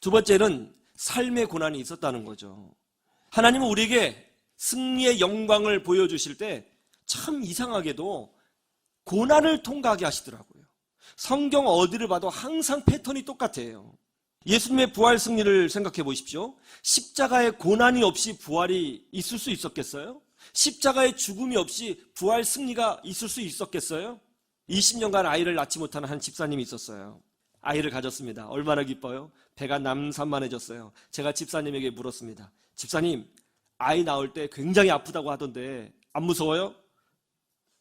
두 번째는 삶의 고난이 있었다는 거죠. 하나님은 우리에게 승리의 영광을 보여주실 때 참 이상하게도 고난을 통과하게 하시더라고요. 성경 어디를 봐도 항상 패턴이 똑같아요. 예수님의 부활 승리를 생각해 보십시오. 십자가의 고난이 없이 부활이 있을 수 있었겠어요? 십자가의 죽음이 없이 부활 승리가 있을 수 있었겠어요? 20년간 아이를 낳지 못하는 한 집사님이 있었어요. 아이를 가졌습니다. 얼마나 기뻐요? 배가 남산만해졌어요. 제가 집사님에게 물었습니다. 집사님, 아이 낳을 때 굉장히 아프다고 하던데 안 무서워요?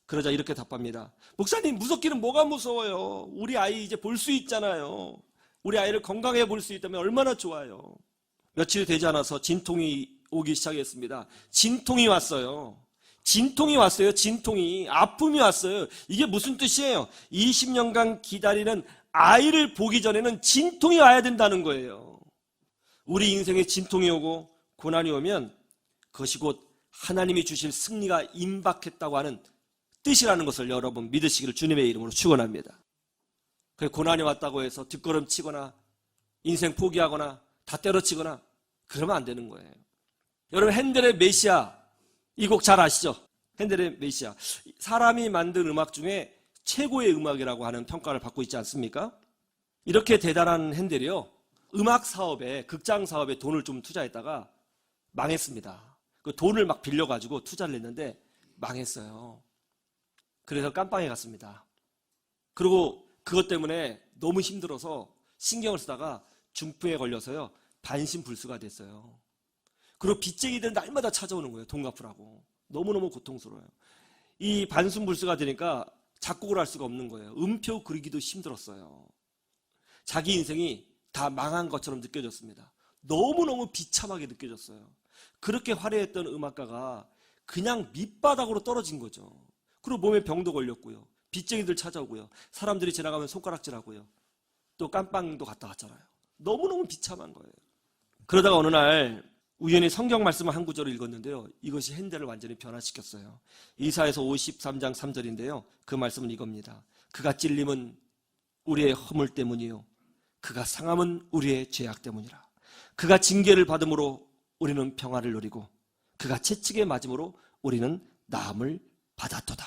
그러자 이렇게 답합니다. 목사님, 무섭기는 뭐가 무서워요? 우리 아이 이제 볼 수 있잖아요. 우리 아이를 건강해 볼 수 있다면 얼마나 좋아요. 며칠 되지 않아서 진통이 오기 시작했습니다. 진통이 왔어요. 진통이 왔어요. 진통이. 아픔이 왔어요. 이게 무슨 뜻이에요? 20년간 기다리는 아이를 보기 전에는 진통이 와야 된다는 거예요. 우리 인생에 진통이 오고 고난이 오면 그것이 곧 하나님이 주실 승리가 임박했다고 하는 뜻이라는 것을 여러분 믿으시기를 주님의 이름으로 축원합니다. 고난이 왔다고 해서 뒷걸음치거나 인생 포기하거나 다 때려치거나 그러면 안 되는 거예요. 여러분, 핸델의 메시아, 이 곡 잘 아시죠? 핸델의 메시아. 사람이 만든 음악 중에 최고의 음악이라고 하는 평가를 받고 있지 않습니까? 이렇게 대단한 핸델이요, 음악 사업에, 극장 사업에 돈을 좀 투자했다가 망했습니다. 그 돈을 막 빌려가지고 투자를 했는데 망했어요. 그래서 깜빵에 갔습니다. 그리고 그것 때문에 너무 힘들어서 신경을 쓰다가 중풍에 걸려서요, 반신불수가 됐어요. 그리고 빚쟁이들 날마다 찾아오는 거예요. 돈 갚으라고. 너무너무 고통스러워요. 이 반신불수가 되니까 작곡을 할 수가 없는 거예요. 음표 그리기도 힘들었어요. 자기 인생이 다 망한 것처럼 느껴졌습니다. 너무너무 비참하게 느껴졌어요. 그렇게 화려했던 음악가가 그냥 밑바닥으로 떨어진 거죠. 그리고 몸에 병도 걸렸고요. 빚쟁이들 찾아오고요. 사람들이 지나가면 손가락질하고요. 또 깜빵도 갔다 왔잖아요. 너무너무 비참한 거예요. 그러다가 어느 날 우연히 성경 말씀을 한 구절을 읽었는데요, 이것이 핸델을 완전히 변화시켰어요. 이사야서 53장 3절인데요, 그 말씀은 이겁니다. 그가 찔림은 우리의 허물 때문이요, 그가 상함은 우리의 죄악 때문이라. 그가 징계를 받음으로 우리는 평화를 누리고 그가 채찍에 맞음으로 우리는 나음을 받았도다.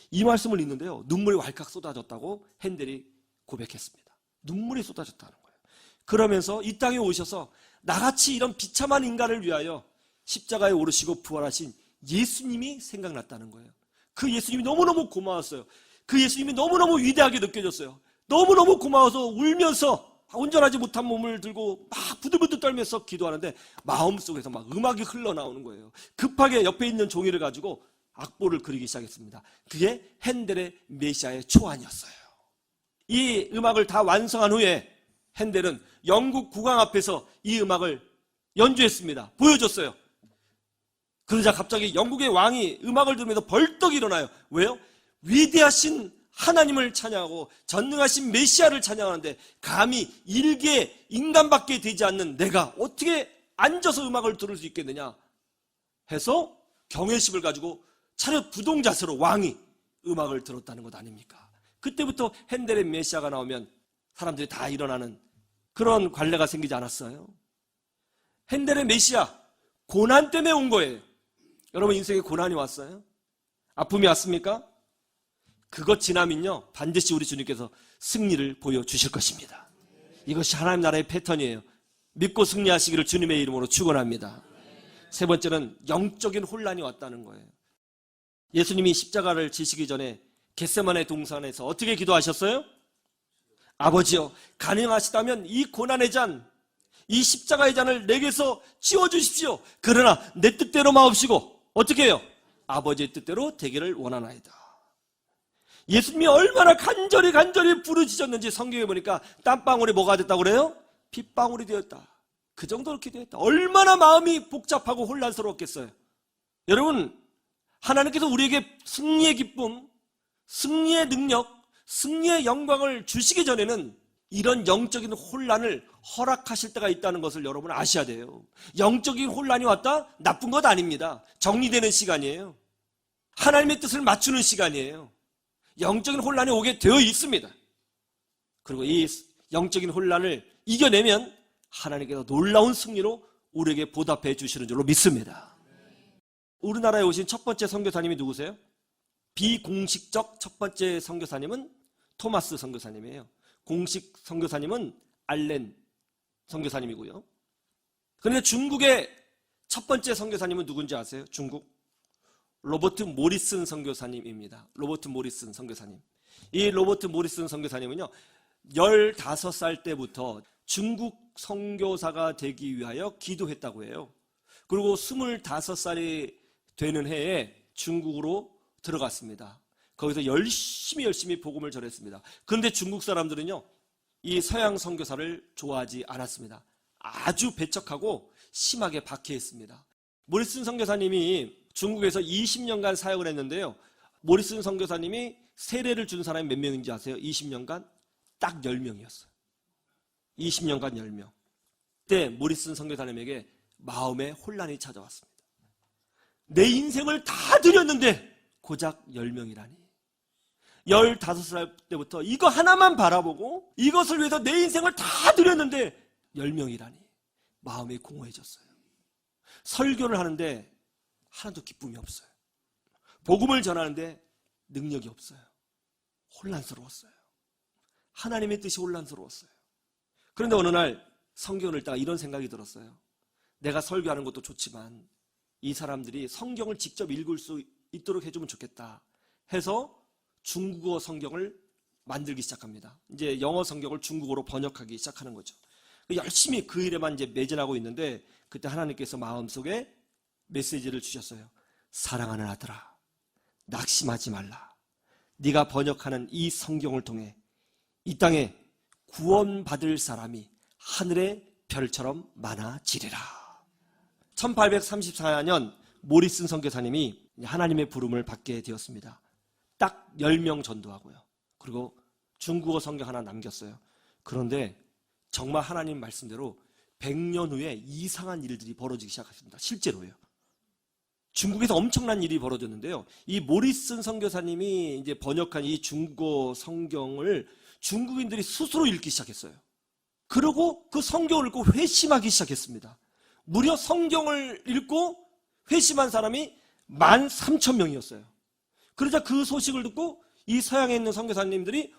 이 말씀을 읽는데요, 눈물이 왈칵 쏟아졌다고 핸델이 고백했습니다. 눈물이 쏟아졌다는 거예요. 그러면서 이 땅에 오셔서 나같이 이런 비참한 인간을 위하여 십자가에 오르시고 부활하신 예수님이 생각났다는 거예요. 그 예수님이 너무너무 고마웠어요. 그 예수님이 너무너무 위대하게 느껴졌어요. 너무너무 고마워서 울면서 온전하지 못한 몸을 들고 막 부들부들 떨면서 기도하는데 마음속에서 막 음악이 흘러나오는 거예요. 급하게 옆에 있는 종이를 가지고 악보를 그리기 시작했습니다. 그게 핸델의 메시아의 초안이었어요. 이 음악을 다 완성한 후에 핸델은 영국 국왕 앞에서 이 음악을 연주했습니다. 보여줬어요. 그러자 갑자기 영국의 왕이 음악을 들으면서 벌떡 일어나요. 왜요? 위대하신 하나님을 찬양하고 전능하신 메시아를 찬양하는데 감히 일개 인간밖에 되지 않는 내가 어떻게 앉아서 음악을 들을 수 있겠느냐 해서 경외심을 가지고 차렷 부동자세로 왕이 음악을 들었다는 것 아닙니까? 그때부터 핸델의 메시아가 나오면 사람들이 다 일어나는 그런 관례가 생기지 않았어요? 핸델의 메시아, 고난 때문에 온 거예요. 여러분 인생에 고난이 왔어요? 아픔이 왔습니까? 그것 지나면요, 반드시 우리 주님께서 승리를 보여주실 것입니다. 이것이 하나님 나라의 패턴이에요. 믿고 승리하시기를 주님의 이름으로 축원합니다. 세 번째는 영적인 혼란이 왔다는 거예요. 예수님이 십자가를 지시기 전에 겟세마네 동산에서 어떻게 기도하셨어요? 아버지여, 가능하시다면 이 고난의 잔, 이 십자가의 잔을 내게서 치워주십시오. 그러나 내 뜻대로 마옵시고 어떻게 해요? 아버지의 뜻대로 되기를 원하나이다. 예수님이 얼마나 간절히 부르짖었는지 성경에 보니까 땀방울이 뭐가 됐다고 그래요? 핏방울이 되었다. 그 정도로 기도했다. 얼마나 마음이 복잡하고 혼란스러웠겠어요. 여러분, 하나님께서 우리에게 승리의 기쁨, 승리의 능력, 승리의 영광을 주시기 전에는 이런 영적인 혼란을 허락하실 때가 있다는 것을 여러분 아셔야 돼요. 영적인 혼란이 왔다? 나쁜 것 아닙니다. 정리되는 시간이에요. 하나님의 뜻을 맞추는 시간이에요. 영적인 혼란이 오게 되어 있습니다. 그리고 이 영적인 혼란을 이겨내면 하나님께서 놀라운 승리로 우리에게 보답해 주시는 줄로 믿습니다. 우리나라에 오신 첫 번째 선교사님이 누구세요? 비공식적 첫 번째 선교사님은 토마스 선교사님이에요. 공식 선교사님은 알렌 선교사님이고요. 그런데 중국의 첫 번째 선교사님은 누군지 아세요? 중국 로버트 모리슨 선교사님입니다. 로버트 모리슨 선교사님. 이 로버트 모리슨 선교사님은요, 15살 때부터 중국 선교사가 되기 위하여 기도했다고 해요. 그리고 25살이 되는 해에 중국으로 들어갔습니다. 거기서 열심히 복음을 전했습니다. 그런데 중국 사람들은요, 이 서양 선교사를 좋아하지 않았습니다. 아주 배척하고 심하게 박해했습니다. 모리슨 선교사님이 중국에서 20년간 사역을 했는데요, 모리슨 선교사님이 세례를 준 사람이 몇 명인지 아세요? 20년간 딱 10명이었어요. 20년간 10명. 그때 모리슨 선교사님에게 마음의 혼란이 찾아왔습니다. 내 인생을 다 드렸는데 고작 10명이라니. 15살 때부터 이거 하나만 바라보고 이것을 위해서 내 인생을 다 드렸는데 10명이라니. 마음이 공허해졌어요. 설교를 하는데 하나도 기쁨이 없어요. 복음을 전하는데 능력이 없어요. 혼란스러웠어요. 하나님의 뜻이 혼란스러웠어요. 그런데 어느 날 성경을 읽다가 이런 생각이 들었어요. 내가 설교하는 것도 좋지만 이 사람들이 성경을 직접 읽을 수 있도록 해주면 좋겠다 해서 중국어 성경을 만들기 시작합니다. 이제 영어 성경을 중국어로 번역하기 시작하는 거죠. 열심히 그 일에만 이제 매진하고 있는데 그때 하나님께서 마음속에 메시지를 주셨어요. 사랑하는 아들아, 낙심하지 말라. 네가 번역하는 이 성경을 통해 이 땅에 구원받을 사람이 하늘의 별처럼 많아지리라. 1834년 모리슨 선교사님이 하나님의 부름을 받게 되었습니다. 딱 10명 전도하고요. 그리고 중국어 성경 하나 남겼어요. 그런데 정말 하나님 말씀대로 100년 후에 이상한 일들이 벌어지기 시작했습니다. 실제로요. 중국에서 엄청난 일이 벌어졌는데요. 이 모리슨 선교사님이 이제 번역한 이 중국어 성경을 중국인들이 스스로 읽기 시작했어요. 그리고 그 성경을 읽고 회심하기 시작했습니다. 무려 성경을 읽고 회심한 사람이 13,000명이었어요. 그러자 그 소식을 듣고 이 서양에 있는 선교사님들이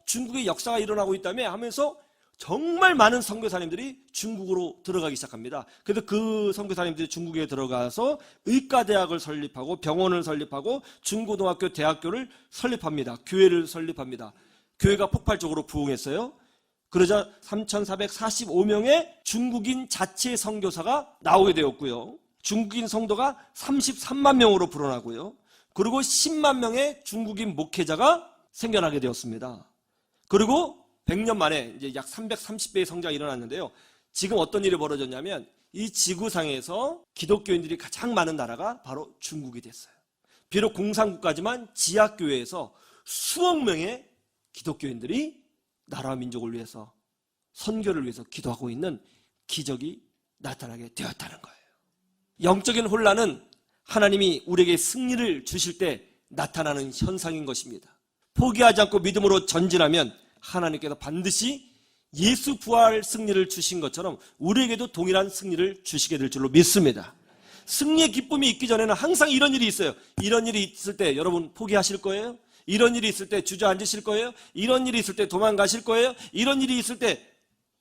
중국의 역사가 일어나고 있다며 하면서 정말 많은 선교사님들이 중국으로 들어가기 시작합니다. 그래서 그 선교사님들이 중국에 들어가서 의과대학을 설립하고 병원을 설립하고 중고등학교, 대학교를 설립합니다. 교회를 설립합니다. 교회가 폭발적으로 부흥했어요. 그러자 3,445명의 중국인 자체 선교사가 나오게 되었고요. 중국인 성도가 33만 명으로 불어나고요. 그리고 10만 명의 중국인 목회자가 생겨나게 되었습니다. 그리고 100년 만에 이제 약 330배의 성장이 일어났는데요. 지금 어떤 일이 벌어졌냐면 이 지구상에서 기독교인들이 가장 많은 나라가 바로 중국이 됐어요. 비록 공산국가지만 지하교회에서 수억 명의 기독교인들이 나라와 민족을 위해서 선교를 위해서 기도하고 있는 기적이 나타나게 되었다는 거예요. 영적인 혼란은 하나님이 우리에게 승리를 주실 때 나타나는 현상인 것입니다. 포기하지 않고 믿음으로 전진하면 하나님께서 반드시 예수 부활 승리를 주신 것처럼 우리에게도 동일한 승리를 주시게 될 줄로 믿습니다. 승리의 기쁨이 있기 전에는 항상 이런 일이 있어요. 이런 일이 있을 때 여러분 포기하실 거예요? 이런 일이 있을 때 주저앉으실 거예요? 이런 일이 있을 때 도망가실 거예요? 이런 일이 있을 때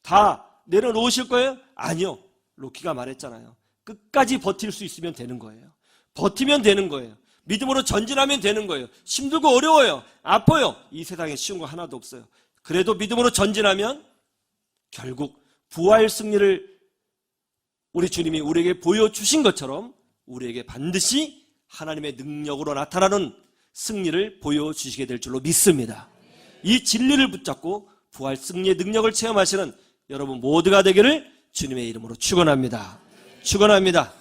다 내려놓으실 거예요? 아니요. 로키가 말했잖아요. 끝까지 버틸 수 있으면 되는 거예요. 버티면 되는 거예요. 믿음으로 전진하면 되는 거예요. 힘들고 어려워요. 아파요. 이 세상에 쉬운 거 하나도 없어요. 그래도 믿음으로 전진하면 결국 부활 승리를 우리 주님이 우리에게 보여주신 것처럼 우리에게 반드시 하나님의 능력으로 나타나는 승리를 보여주시게 될 줄로 믿습니다. 이 진리를 붙잡고 부활 승리의 능력을 체험하시는 여러분 모두가 되기를 주님의 이름으로 축원합니다. 축원합니다.